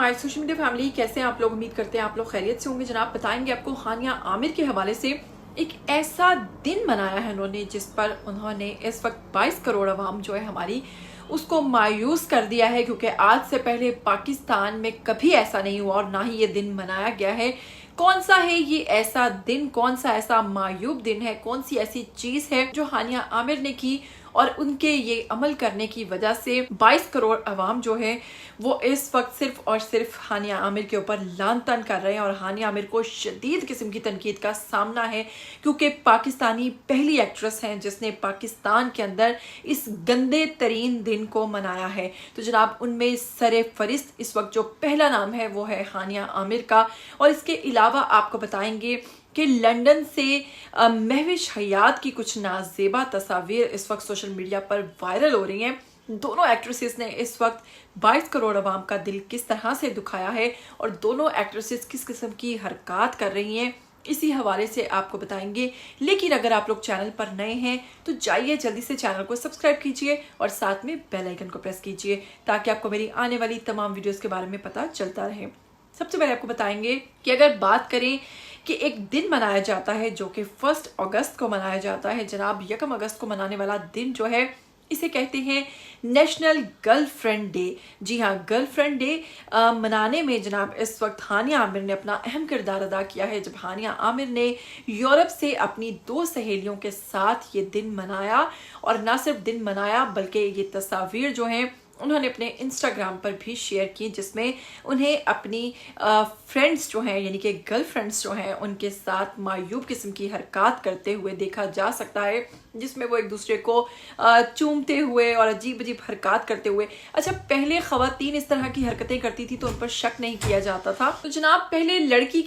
My social media family, कैसे हैं आप लोग। उम्मीद करते हैं आप लोग खैरियत से होंगे। जनाब बताएंगे आपको हानिया आमिर के हवाले से एक ऐसा दिन मनाया है उन्होंने जिस पर उन्होंने इस वक्त 22 करोड़ अवाम जो है हमारी उसको मायूस कर दिया है, क्योंकि आज से पहले पाकिस्तान में कभी ऐसा नहीं हुआ और ना ही ये दिन मनाया गया है। कौन सा है ये ऐसा दिन, कौन सा ऐसा मायूब दिन है, कौन सी ऐसी चीज है जो हानिया आमिर ने की और उनके ये अमल करने की वजह से 22 करोड़ अवाम जो है वो इस वक्त सिर्फ और सिर्फ हानिया आमिर के ऊपर लान तान कर रहे हैं और हानिया आमिर को शदीद किस्म की तनकीद का सामना है, क्योंकि पाकिस्तानी पहली एक्ट्रेस हैं जिसने पाकिस्तान के अंदर इस गंदे तरीन दिन को मनाया है। तो जनाब उनमें सरे फरिस्त इस वक्त जो पहला नाम है वो है हानिया आमिर का। और इसके अलावा आपको बताएंगे कि लंदन से महविश हयात की कुछ नाजेबा तस्वीर इस वक्त सोशल मीडिया पर वायरल हो रही हैं। दोनों एक्ट्रेसेस ने इस वक्त 22 करोड़ अवाम का दिल किस तरह से दुखाया है और दोनों एक्ट्रेसेस किस किस्म की हरकत कर रही हैं, इसी हवाले से आपको बताएंगे। लेकिन अगर आप लोग चैनल पर नए हैं तो जाइए जल्दी से चैनल को सब्सक्राइब कीजिए और साथ में बेल आइकन को प्रेस कीजिए ताकि आपको मेरी आने वाली तमाम वीडियोस के बारे में पता चलता रहे। सबसे पहले आपको बताएंगे कि अगर बात करें कि एक दिन मनाया जाता है जो कि 1 अगस्त को मनाया जाता है, जनाब 1 अगस्त को मनाने वाला दिन जो है इसे कहते हैं नेशनल गर्लफ्रेंड डे। जी हाँ, गर्लफ्रेंड डे मनाने में जनाब इस वक्त हानिया आमिर ने अपना अहम किरदार अदा किया है, जब हानिया आमिर ने यूरोप से अपनी 2 सहेलियों के साथ ये दिन मनाया। और ना सिर्फ दिन मनाया बल्कि ये तस्वीर जो हैं उन्होंने अपने इंस्टाग्राम पर भी शेयर की, जिसमें उन्हें अपनी फ्रेंड्स जो हैं यानी कि गर्लफ्रेंड्स जो हैं उनके साथ मायूब किस्म की हरकत करते हुए देखा जा सकता है, जिसमें वो एक दूसरे को चूमते हुए और अजीब अजीब हरकत करते हुए। अच्छा, पहले खवातीन इस तरह की हरकतें करती थी तो उन पर शक नहीं किया जाता था। तो जनाब पहले लड़की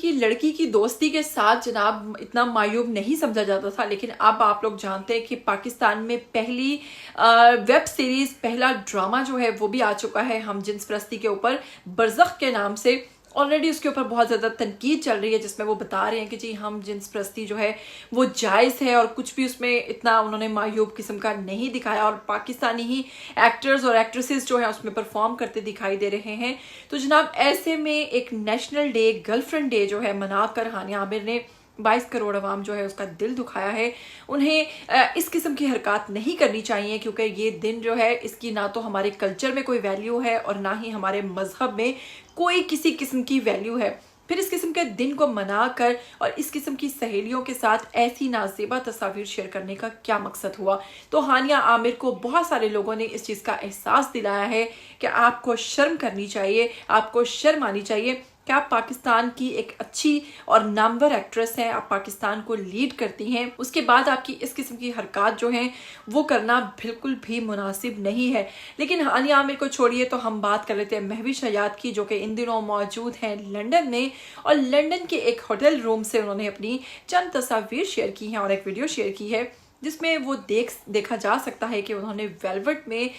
की दोस्ती के साथ जनाब इतना मायूब नहीं समझा जाता था, लेकिन अब आप लोग जानते हैं कि पाकिस्तान में पहली वेब सीरीज, पहला ड्रामा जो है वो भी आ चुका है हम जिन्स परस्ती के ऊपर, बरज़ख के नाम से। ऑलरेडी उसके ऊपर बहुत ज़्यादा तनकीद चल रही है जिसमें वो बता रहे हैं कि जी हम जिन्स परस्ती जो है वो जायज़ है और कुछ भी उसमें इतना उन्होंने मायूब किस्म का नहीं दिखाया और पाकिस्तानी ही एक्टर्स और एक्ट्रेसेस जो है उसमें परफॉर्म करते दिखाई दे रहे हैं। तो जनाब ऐसे में एक नेशनल डे, गर्लफ्रेंड डे जो है मनाकर हानिया आमिर ने 22 करोड़ अवाम जो है उसका दिल दुखाया है। उन्हें इस किस्म की हरकत नहीं करनी चाहिए, क्योंकि ये दिन जो है इसकी ना तो हमारे कल्चर में कोई वैल्यू है और ना ही हमारे मजहब में कोई किसी किस्म की वैल्यू है। फिर इस किस्म के दिन को मनाकर और इस किस्म की सहेलियों के साथ ऐसी नाजेबा तस्वीर शेयर करने का क्या मकसद हुआ। तो हानिया आमिर को बहुत सारे लोगों ने इस चीज़ का एहसास दिलाया है कि आपको शर्म करनी चाहिए, आपको शर्म आनी चाहिए कि आप पाकिस्तान की एक अच्छी और नामवर एक्ट्रेस हैं, आप पाकिस्तान को लीड करती हैं, उसके बाद आपकी इस किस्म की हरकत जो हैं वो करना बिल्कुल भी मुनासिब नहीं है। लेकिन हानिया आमिर को छोड़िए तो हम बात कर लेते हैं महविश हयात की, जो कि इन दिनों मौजूद हैं लंदन में और लंदन के एक होटल रूम से उन्होंने अपनी चंद तस्वीर शेयर की हैं और एक वीडियो शेयर की है जिसमें वो देखा जा सकता है कि उन्होंने वेलवेट में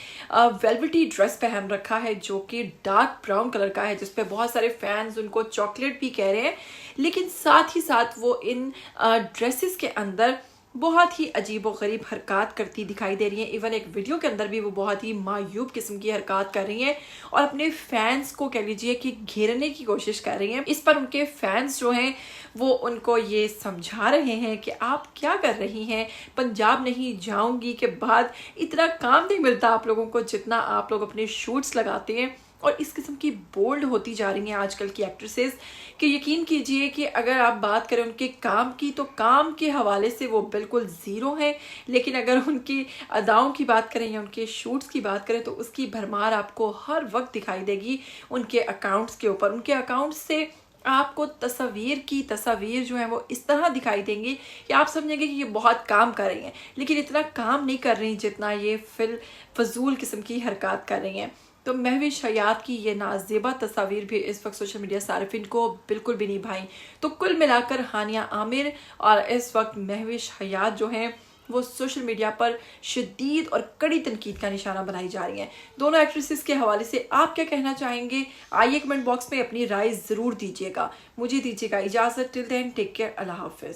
वेलवेटी ड्रेस पहन रखा है जो कि डार्क ब्राउन कलर का है, जिसपे बहुत सारे फैंस उनको चॉकलेट भी कह रहे हैं। लेकिन साथ ही साथ वो इन ड्रेसेस के अंदर बहुत ही अजीब व गरीब हरकत करती दिखाई दे रही हैं। इवन एक वीडियो के अंदर भी वो बहुत ही मायूब किस्म की हरकत कर रही हैं और अपने फैंस को कह लीजिए कि घेरने की कोशिश कर रही हैं। इस पर उनके फैंस जो हैं वो उनको ये समझा रहे हैं कि आप क्या कर रही हैं, पंजाब नहीं जाऊंगी के बाद इतना काम नहीं मिलता आप लोगों को जितना आप लोग अपने शूट्स लगाते हैं। और इस किस्म की बोल्ड होती जा रही हैं आजकल की एक्ट्रेसेस कि यकीन कीजिए कि अगर आप बात करें उनके काम की तो काम के हवाले से वो बिल्कुल ज़ीरो हैं, लेकिन अगर उनकी अदाओं की बात करें या उनके शूट्स की बात करें तो उसकी भरमार आपको हर वक्त दिखाई देगी उनके अकाउंट्स के ऊपर। उनके अकाउंट्स से आपको तस्वीर जो है वो इस तरह दिखाई देंगी कि आप समझेंगे कि ये बहुत काम कर रही हैं, लेकिन इतना काम नहीं कर रही जितना ये फजूल किस्म की हरकत कर रही हैं। तो महविश हयात की ये नाजेबा तस्वीर भी इस वक्त सोशल मीडिया सारिफिन को बिल्कुल भी नहीं भाई। तो कुल मिलाकर हानिया आमिर और इस वक्त महविश हयात जो हैं वो सोशल मीडिया पर शदीद और कड़ी तनकीद का निशाना बनाई जा रही हैं। दोनों एक्ट्रेसेस के हवाले से आप क्या कहना चाहेंगे, आइए कमेंट बॉक्स में अपनी राय ज़रूर दीजिएगा। मुझे दीजिएगा इजाज़त। टिल देन टेक केयर, अल्लाह हाफिज़।